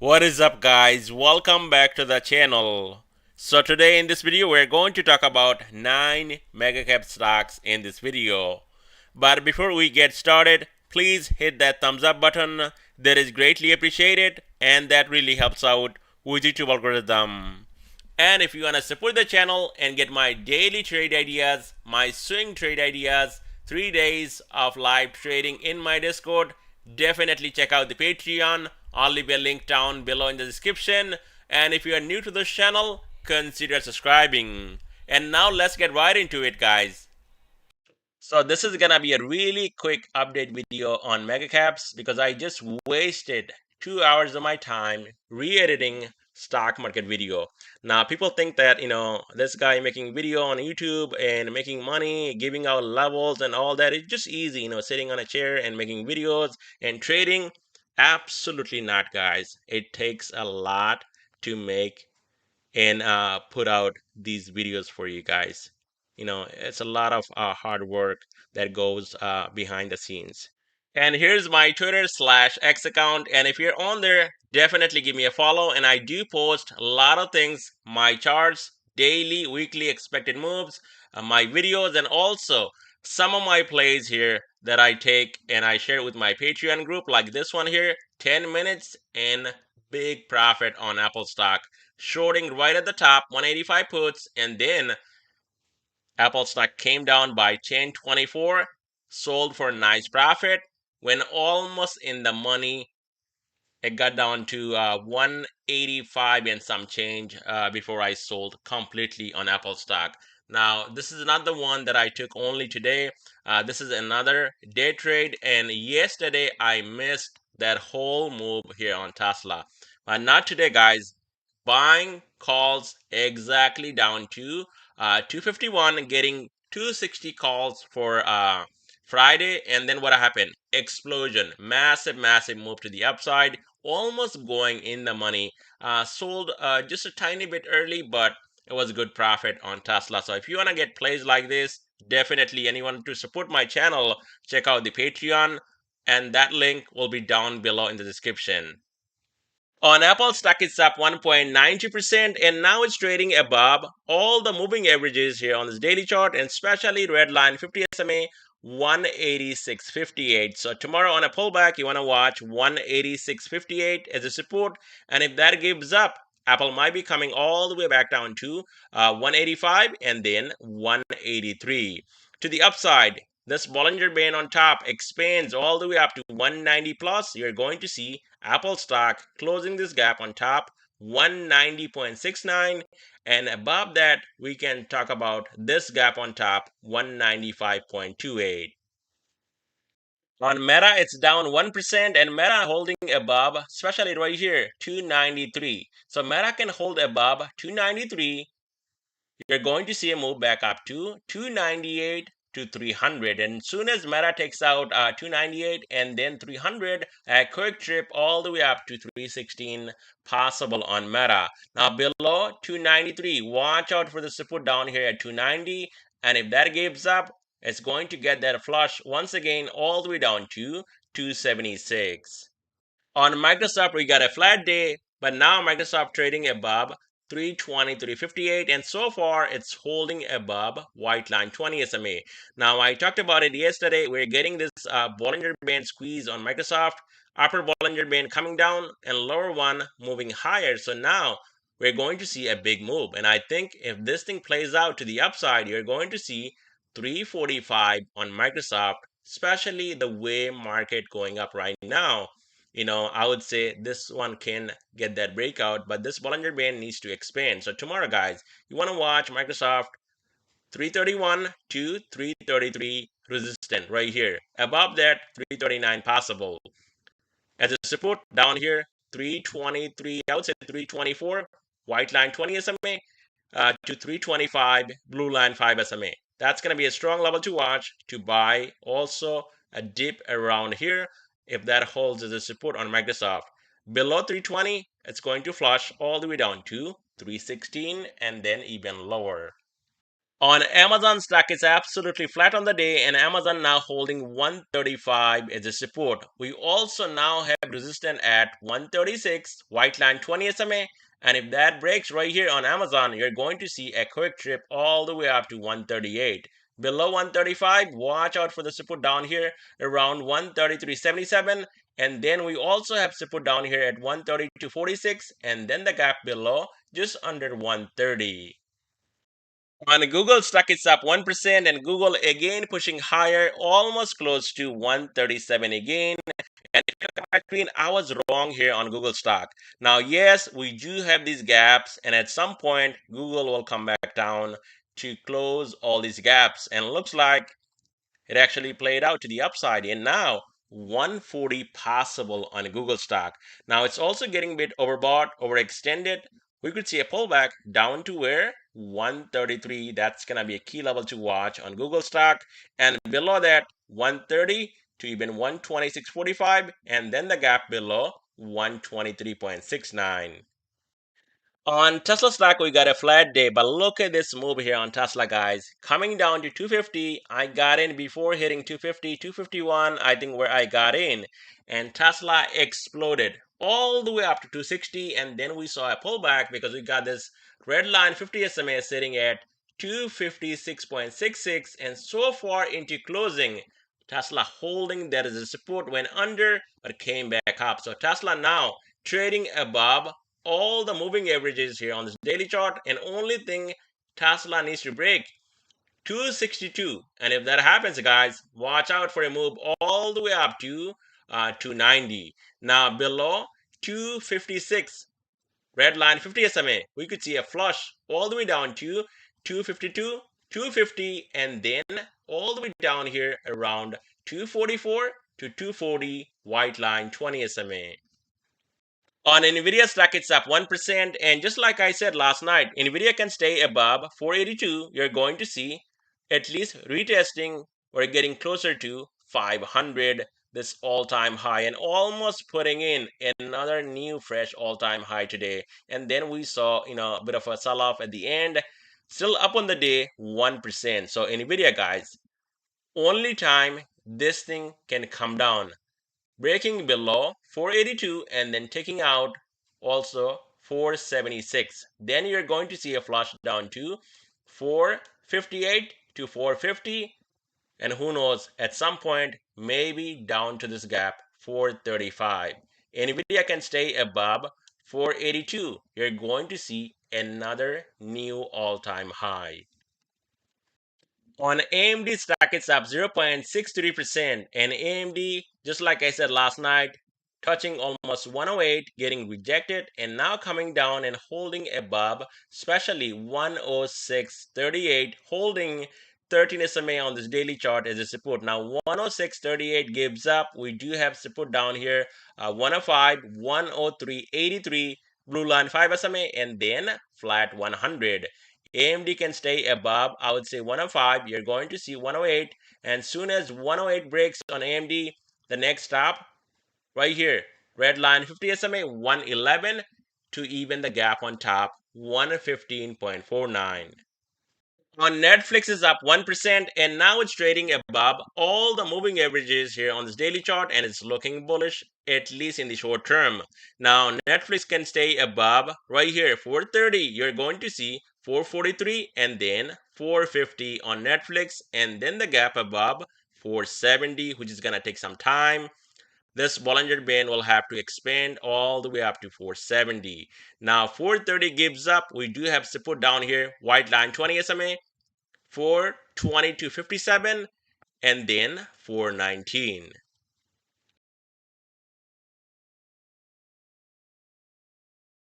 What is up, guys? Welcome back to the channel. So today in this video we're going to talk about 9 mega cap stocks in this video. But before we get started, please hit that thumbs up button. That is greatly appreciated and that really helps out with YouTube algorithm. And if you want to support the channel and get my daily trade ideas, my swing trade ideas, 3 days of live trading in my Discord, definitely check out the Patreon. I'll leave a link down below in the description. And if you are new to this channel, consider subscribing. And now let's get right into it, guys. So this is gonna be a really quick update video on mega caps because I just wasted 2 hours of my time re-editing stock market video. Now people think that this guy making video on YouTube and making money, giving out levels and all that is just easy, sitting on a chair and making videos and trading. Absolutely not, guys. It takes a lot to make and put out these videos for you guys. It's a lot of hard work that goes behind the scenes. And here's my Twitter/X account. And if you're on there, definitely give me a follow. And I do post a lot of things, my charts, daily, weekly expected moves, my videos, and also some of my plays here that I take and I share with my Patreon group, like this one here, 10 minutes and big profit on Apple stock. Shorting right at the top, 185 puts, and then Apple stock came down by 10.24, sold for a nice profit. When almost in the money, it got down to 185 and some change before I sold completely on Apple stock. Now, this is not the one that I took only today. This is another day trade, and yesterday I missed that whole move here on Tesla. But not today, guys. Buying calls exactly down to 251, getting 260 calls for Friday, and then what happened? Explosion, massive move to the upside, almost going in the money. Sold just a tiny bit early, but it was a good profit on Tesla. So if you want to get plays like this, definitely anyone to support my channel, check out the Patreon, and that link will be down below in the description. On Apple stock, it's up 1.92%, and now it's trading above all the moving averages here on this daily chart, and especially red line 50 SMA 186.58. So tomorrow on a pullback, you want to watch 186.58 as a support, and if that gives up, Apple might be coming all the way back down to 185 and then 183. To the upside, this Bollinger Band on top expands all the way up to 190 plus. You're going to see Apple stock closing this gap on top 190.69, and above that we can talk about this gap on top 195.28. On Meta, it's down 1%, and Meta holding above, especially right here, 293. So Meta can hold above 293. You're going to see a move back up to 298 to 300, and soon as Meta takes out 298 and then 300, a quick trip all the way up to 316 possible on Meta. Now below 293, watch out for the support down here at 290, and if that gives up, it's going to get that flush once again all the way down to 276. On Microsoft, we got a flat day, but now Microsoft trading above 320, 358, and so far it's holding above white line 20 SMA. Now, I talked about it yesterday. We're getting this Bollinger Band squeeze on Microsoft, upper Bollinger Band coming down and lower one moving higher. So now we're going to see a big move. And I think if this thing plays out to the upside, you're going to see 345 on Microsoft, especially the way market going up right now. I would say this one can get that breakout, but this Bollinger Band needs to expand. So tomorrow, guys, you want to watch Microsoft 331 to 333 resistant right here. Above that, 339 possible. As a support down here, 323, I would say 324, white line 20 SMA to 325, blue line 5 SMA. That's going to be a strong level to watch to buy. Also, a dip around here if that holds as a support on Microsoft. Below 320, it's going to flush all the way down to 316 and then even lower. On Amazon stock, it's absolutely flat on the day, and Amazon now holding 135 as a support. We also now have resistance at 136, white line 20 SMA, and if that breaks right here on Amazon, you're going to see a quick trip all the way up to 138. Below 135, watch out for the support down here around 133.77, and then we also have support down here at 132.46, and then the gap below just under 130. On Google stock, it's up 1%, and Google again pushing higher, almost close to 137 again. And if you look at screen, I was wrong here on Google stock. Now, yes, we do have these gaps, and at some point, Google will come back down to close all these gaps. And it looks like it actually played out to the upside, and now 140 possible on Google stock. Now it's also getting a bit overbought, overextended. We could see a pullback down to where 133. That's gonna be a key level to watch on Google stock, and below that 130 to even 126.45, and then the gap below 123.69. On Tesla stock, we got a flat day, but look at this move here on Tesla, guys. Coming down to 250, I got in before hitting 250, 251, I think where I got in. And Tesla exploded all the way up to 260, and then we saw a pullback because we got this red line 50 SMA sitting at 256.66, and so far into closing, Tesla holding that as a support, went under but came back up. So Tesla now trading above all the moving averages here on this daily chart, and only thing Tesla needs to break 262, and if that happens, guys, watch out for a move all the way up to 290. Now below 256, red line 50 SMA, we could see a flush all the way down to 252, 250, and then all the way down here around 244 to 240, white line 20 SMA. On Nvidia stock, it's up 1%, and just like I said last night, Nvidia can stay above 482. You're going to see at least retesting or getting closer to 500, this all-time high, and almost putting in another new fresh all-time high today. And then we saw, a bit of a sell-off at the end, still up on the day 1%. So Nvidia, guys, only time this thing can come down, breaking below 482 and then taking out also 476. Then you're going to see a flush down to 458 to 450, and who knows, at some point maybe down to this gap 435. Nvidia can stay above 482. You're going to see another new all-time high. On AMD stock, it's up 0.63%, and AMD, just like I said last night, touching almost 108, getting rejected, and now coming down and holding above, especially 106.38, holding 13 SMA on this daily chart as a support. Now 106.38 gives up. We do have support down here, 105, 103.83, blue line 5 SMA, and then flat 100. AMD can stay above, I would say 105. You're going to see 108, and soon as 108 breaks on AMD, the next stop right here, red line 50 SMA 111 to even the gap on top 115.49. On Netflix is up 1%, and now it's trading above all the moving averages here on this daily chart, and it's looking bullish, at least in the short term. Now Netflix can stay above right here 430. You're going to see 443 and then 450 on Netflix, and then the gap above 470, which is going to take some time. This Bollinger Band will have to expand all the way up to 470. Now 430 gives up. We do have support down here, white line 20 SMA, 420 to 57, and then 419.